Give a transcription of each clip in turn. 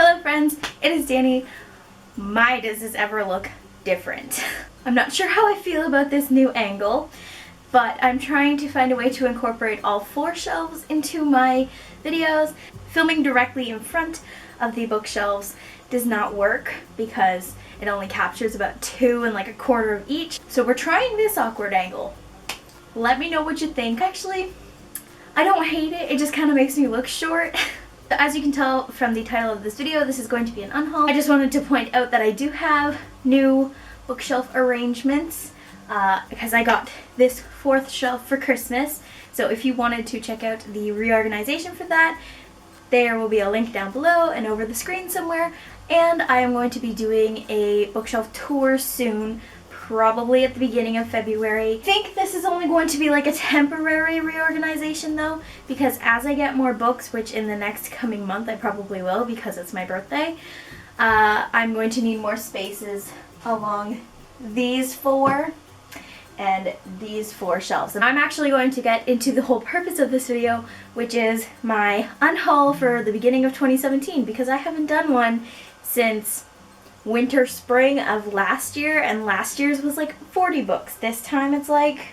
Hello friends, it is Danny. My does this ever look different? I'm not sure how I feel about this new angle, but I'm trying to find a way to incorporate all 4 shelves into my videos. Filming directly in front of the bookshelves does not work because it only captures about 2 and like a quarter of each. So we're trying this awkward angle. Let me know what you think. Actually, I don't hate it. It just kind of makes me look short. As you can tell from the title of this video, this is going to be an unhaul. I just wanted to point out that I do have new bookshelf arrangements because I got this 4th shelf for Christmas. So if you wanted to check out the reorganization for that, there will be a link down below and over the screen somewhere. And I am going to be doing a bookshelf tour soon, probably at the beginning of February. I think this is only going to be like a temporary reorganization though, because as I get more books, which in the next coming month I probably will because it's my birthday, I'm going to need more spaces along these 4 and these 4 shelves. And I'm actually going to get into the whole purpose of this video, which is my unhaul for the beginning of 2017, because I haven't done one since winter spring of last year, and last year's was like 40 books. This time it's like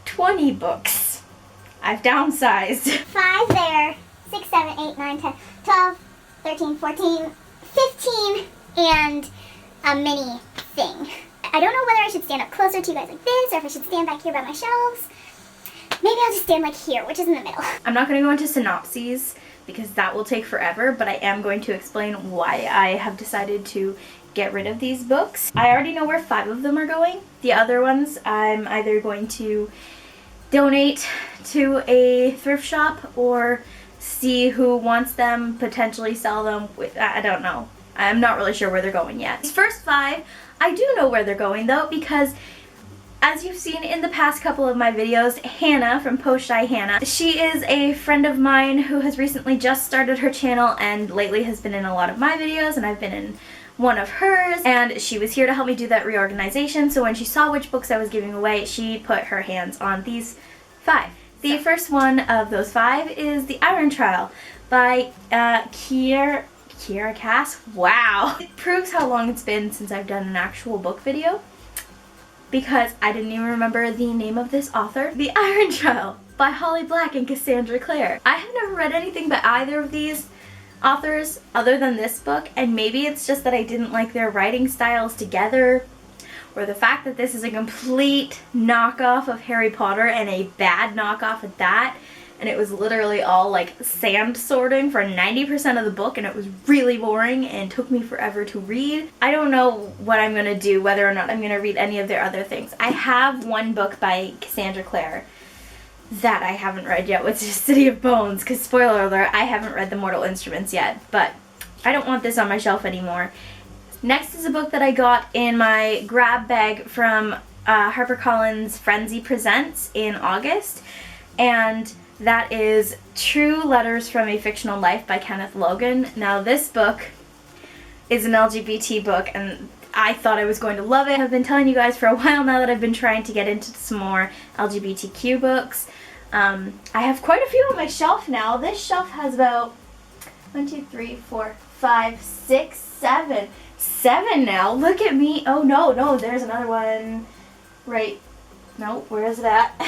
20 books. I've downsized. 5 there, 6, 7, 8, 9, 10, 12, 13, 14, 15, and a mini thing. I don't know whether I should stand up closer to you guys like this, or if I should stand back here by my shelves. Maybe I'll just stand like here, which is in the middle. I'm not going to go into synopses because that will take forever, but I am going to explain why I have decided to get rid of these books. I already know where 5 of them are going. The other ones I'm either going to donate to a thrift shop or see who wants them, potentially sell them. I don't know. I'm not really sure where they're going yet. These first 5, I do know where they're going though, because as you've seen in the past couple of my videos, Hannah from Post Shy Hannah, she is a friend of mine who has recently just started her channel and lately has been in a lot of my videos, and I've been in one of hers, and she was here to help me do that reorganization. So when she saw which books I was giving away, she put her hands on these 5. The first one of those 5 is The Iron Trial by Kiera Cass. Wow! It proves how long it's been since I've done an actual book video, because I didn't even remember the name of this author. The Iron Trial by Holly Black and Cassandra Clare. I have never read anything by either of these authors other than this book, and maybe it's just that I didn't like their writing styles together, or the fact that this is a complete knockoff of Harry Potter, and a bad knockoff at that. And it was literally all like sand sorting for 90% of the book, and it was really boring and took me forever to read. I don't know what I'm gonna do, whether or not I'm gonna read any of their other things. I have one book by Cassandra Clare that I haven't read yet, which is City of Bones, because spoiler alert, I haven't read The Mortal Instruments yet, but I don't want this on my shelf anymore. Next is a book that I got in my grab bag from HarperCollins Frenzy Presents in August, and that is True Letters from a Fictional Life by Kenneth Logan. Now this book is an LGBT book, and I thought I was going to love it. I've been telling you guys for a while now that I've been trying to get into some more LGBTQ books. I have quite a few on my shelf now. This shelf has about 1, 2, 3, 4, 5, 6, 7. 7 now. Look at me. Oh no, there's another one. Right. No, where is it at?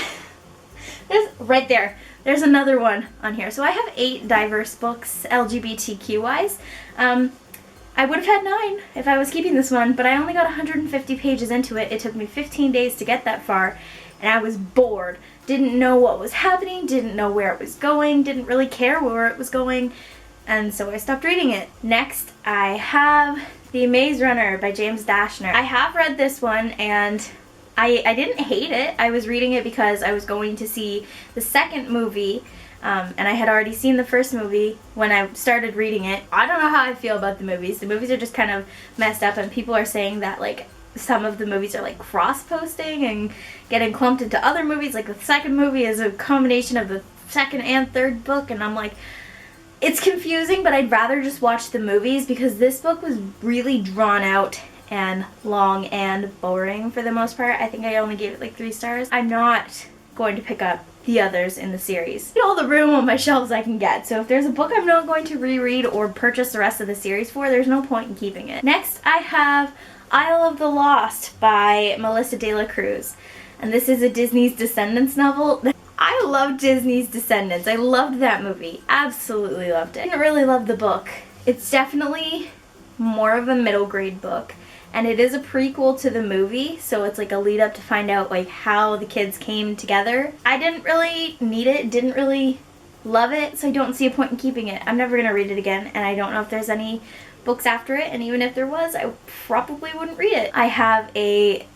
There's right there. There's another one on here. So I have 8 diverse books, LGBTQ wise. I would have had 9 if I was keeping this one, but I only got 150 pages into it. It took me 15 days to get that far, and I was bored. Didn't know what was happening, didn't know where it was going, didn't really care where it was going, and so I stopped reading it. Next, I have The Maze Runner by James Dashner. I have read this one, and I didn't hate it. I was reading it because I was going to see the second movie, and I had already seen the first movie when I started reading it. I don't know how I feel about the movies. The movies are just kind of messed up, and people are saying that like some of the movies are like cross-posting and getting clumped into other movies. Like the second movie is a combination of the second and third book, and I'm like, it's confusing, but I'd rather just watch the movies because this book was really drawn out and long and boring for the most part. I think I only gave it like 3 stars. I'm not going to pick up the others in the series. All the room on my shelves I can get, so if there's a book I'm not going to reread or purchase the rest of the series for, there's no point in keeping it. Next, I have Isle of the Lost by Melissa de la Cruz, and this is a Disney's Descendants novel. I love Disney's Descendants. I loved that movie. Absolutely loved it. I didn't really love the book. It's definitely more of a middle grade book, and it is a prequel to the movie, so it's like a lead up to find out like how the kids came together. I didn't really need it, didn't really love it, so I don't see a point in keeping it. I'm never gonna read it again, and I don't know if there's any books after it, and even if there was, I probably wouldn't read it. I have a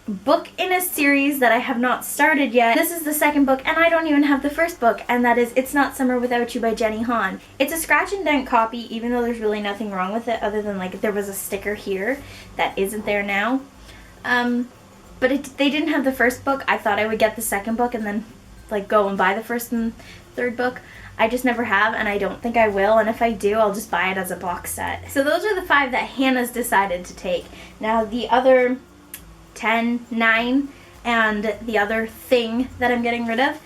book in a series that I have not started yet. This is the second book, and I don't even have the first book, and that is It's Not Summer Without You by Jenny Han. It's a scratch and dent copy, even though there's really nothing wrong with it other than like there was a sticker here that isn't there now. But they didn't have the first book. I thought I would get the second book and then like go and buy the first and third book. I just never have, and I don't think I will, and if I do, I'll just buy it as a box set. So those are the 5 that Hannah's decided to take. Now the other 10, 9, and the other thing that I'm getting rid of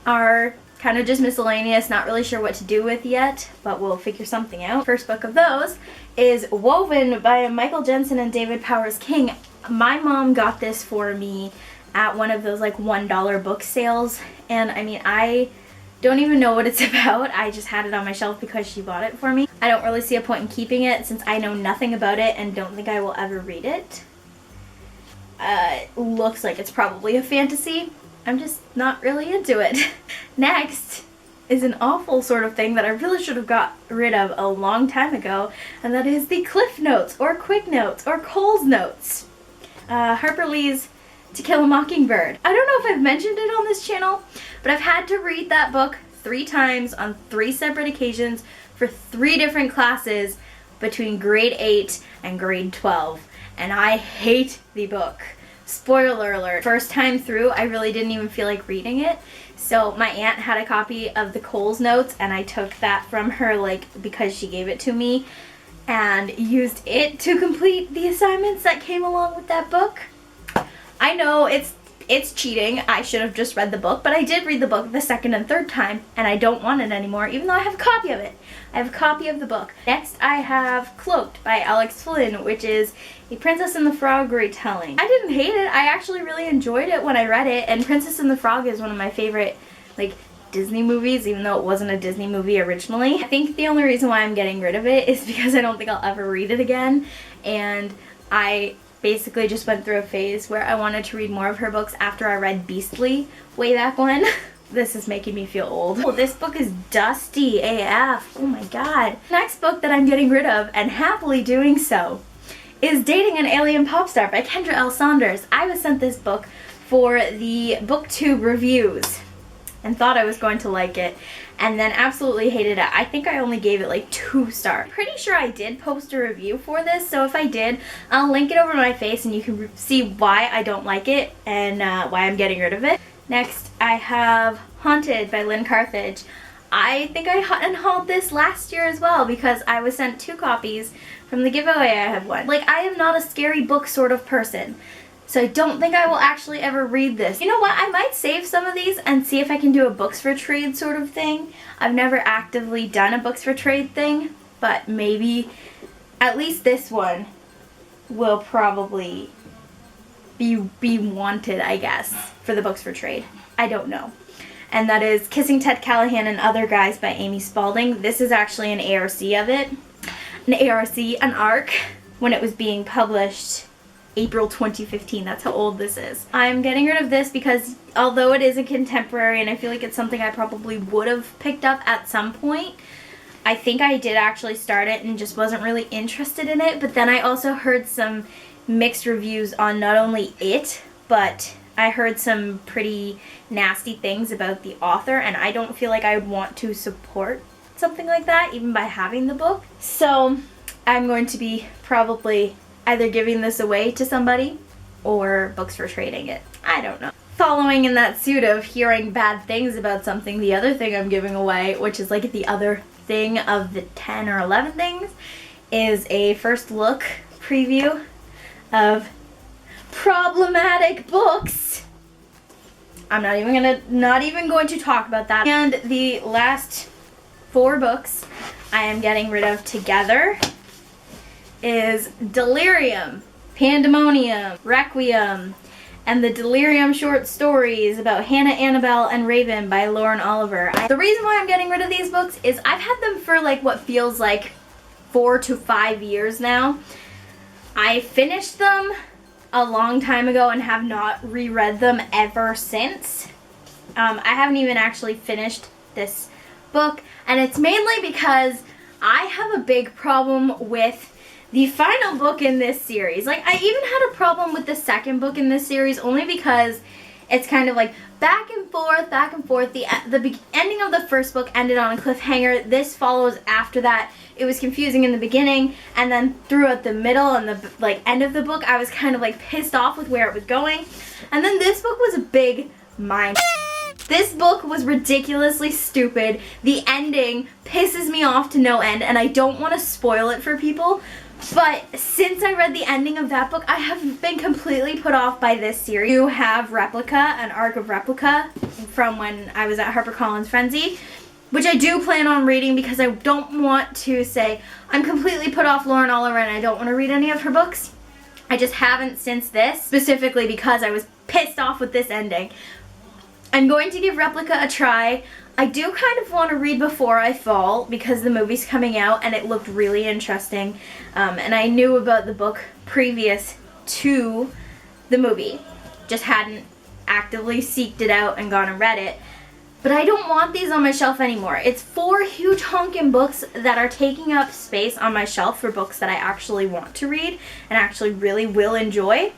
are kind of just miscellaneous, not really sure what to do with yet, but we'll figure something out. First book of those is Woven by Michael Jensen and David Powers King. My mom got this for me at one of those like $1 book sales, and I mean, I don't even know what it's about. I just had it on my shelf because she bought it for me. I don't really see a point in keeping it since I know nothing about it and don't think I will ever read it. Looks like it's probably a fantasy. I'm just not really into it. Next is an awful sort of thing that I really should have got rid of a long time ago, and that is the Cliff Notes or Quick Notes or Cole's Notes. Harper Lee's To Kill a Mockingbird. I don't know if I've mentioned it on this channel, but I've had to read that book 3 times on 3 separate occasions for 3 different classes between grade 8 and grade 12. And I hate the book. Spoiler alert. First time through, I really didn't even feel like reading it. So my aunt had a copy of the Cole's Notes, and I took that from her like because she gave it to me and used it to complete the assignments that came along with that book. I know it's cheating. I should have just read the book, but I did read the book the second and third time, and I don't want it anymore, even though I have a copy of it. I have a copy of the book. Next, I have Cloaked by Alex Flynn, which is a Princess and the Frog retelling. I didn't hate it. I actually really enjoyed it when I read it, and Princess and the Frog is one of my favorite, like, Disney movies, even though it wasn't a Disney movie originally. I think the only reason why I'm getting rid of it is because I don't think I'll ever read it again, and I basically just went through a phase where I wanted to read more of her books after I read Beastly way back when. This is making me feel old. Oh, this book is dusty AF. Oh my god. Next book that I'm getting rid of, and happily doing so, is Dating an Alien Pop Star by Kendra L. Saunders. I was sent this book for the BookTube reviews and thought I was going to like it, and then absolutely hated it. I think I only gave it like 2 stars. I'm pretty sure I did post a review for this, so if I did, I'll link it over my face and you can see why I don't like it and why I'm getting rid of it. Next, I have Haunted by Lynn Carthage. I think I unhauled this last year as well because I was sent 2 copies from the giveaway I had won. Like, I am not a scary book sort of person, so I don't think I will actually ever read this. You know what? I might save some of these and see if I can do a books for trade sort of thing. I've never actively done a books for trade thing, but maybe at least this one will probably be wanted, I guess, for the books for trade. I don't know. And that is Kissing Ted Callahan and Other Guys by Amy Spalding. This is actually an ARC of it. An ARC, when it was being published April 2015. That's how old this is. I'm getting rid of this because although it is a contemporary and I feel like it's something I probably would have picked up at some point, I think I did actually start it and just wasn't really interested in it. But then I also heard some mixed reviews on not only it, but I heard some pretty nasty things about the author, and I don't feel like I would want to support something like that even by having the book. So I'm going to be probably either giving this away to somebody or books for trading it. I don't know. Following in that suit of hearing bad things about something, the other thing I'm giving away, which is like the other thing of the 10 or 11 things, is a first look preview of Problematic Books I'm not even going to talk about that. And the last 4 books I am getting rid of together is Delirium, Pandemonium, Requiem, and the Delirium short stories about Hannah, Annabelle, and Raven by Lauren Oliver. The reason why I'm getting rid of these books is I've had them for like what feels like 4 to 5 years now. I finished them a long time ago and have not reread them ever since. I haven't even actually finished this book, and it's mainly because I have a big problem with the final book in this series. Like, I even had a problem with the second book in this series only because it's kind of like back and forth, back and forth. The ending of the first book ended on a cliffhanger. This follows after that. It was confusing in the beginning, and then throughout the middle and the like end of the book, I was kind of like pissed off with where it was going. And then this book was a big mind. This book was ridiculously stupid. The ending pisses me off to no end, and I don't want to spoil it for people. But since I read the ending of that book, I have been completely put off by this series. You have Replica, an arc of Replica from when I was at HarperCollins Frenzy, which I do plan on reading because I don't want to say I'm completely put off Lauren Oliver and I don't want to read any of her books. I just haven't since this, specifically because I was pissed off with this ending. I'm going to give Replica a try. I do kind of want to read Before I Fall because the movie's coming out and it looked really interesting. And I knew about the book previous to the movie. Just hadn't actively seeked it out and gone and read it. But I don't want these on my shelf anymore. It's 4 huge honking books that are taking up space on my shelf for books that I actually want to read and actually really will enjoy.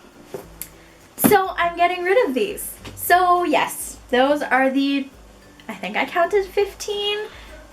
So I'm getting rid of these. So yes, those are the, I think I counted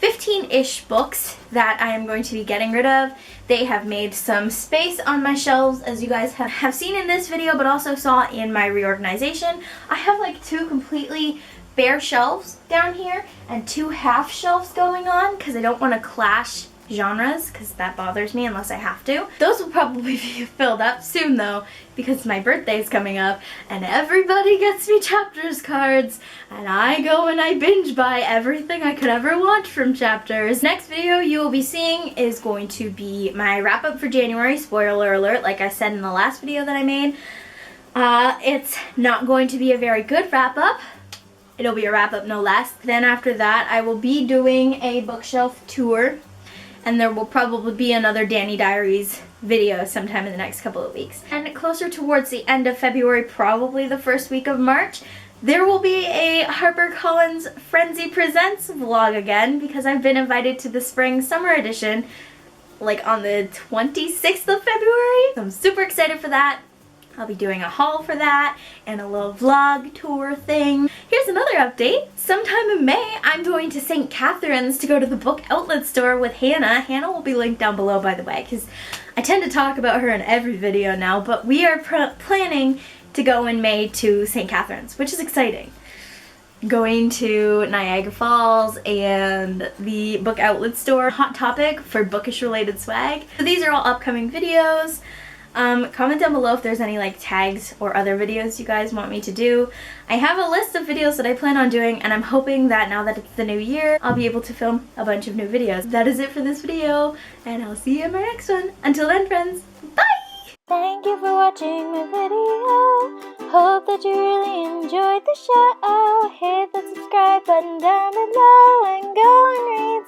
15-ish books that I am going to be getting rid of. They have made some space on my shelves, as you guys have seen in this video, but also saw in my reorganization. I have like 2 completely bare shelves down here and 2 half shelves going on because I don't want to clash genres because that bothers me unless I have to. Those will probably be filled up soon though because my birthday's coming up and everybody gets me chapters cards and I go and I binge buy everything I could ever want from chapters. Next video you will be seeing is going to be my wrap up for January. Spoiler alert, like I said in the last video that I made. It's not going to be a very good wrap up. It'll be a wrap up no less. Then after that I will be doing a bookshelf tour. And there will probably be another Danni Diaries video sometime in the next couple of weeks. And closer towards the end of February, probably the first week of March, there will be a HarperCollins Frenzy Presents vlog again because I've been invited to the Spring Summer Edition like on the 26th of February. So I'm super excited for that. I'll be doing a haul for that and a little vlog tour thing. Here's another update. Sometime in May, I'm going to St. Catharines to go to the book outlet store with Hannah. Hannah will be linked down below, by the way, because I tend to talk about her in every video now, but we are planning to go in May to St. Catharines, which is exciting. Going to Niagara Falls and the book outlet store. Hot topic for bookish related swag. So these are all upcoming videos. Comment down below if there's any like tags or other videos you guys want me to do. I have a list of videos that I plan on doing and I'm hoping that now that it's the new year, I'll be able to film a bunch of new videos. That is it for this video and I'll see you in my next one. Until then friends, bye! Thank you for watching my video. Hope that you really enjoyed the show. Hit the subscribe button down below and go and read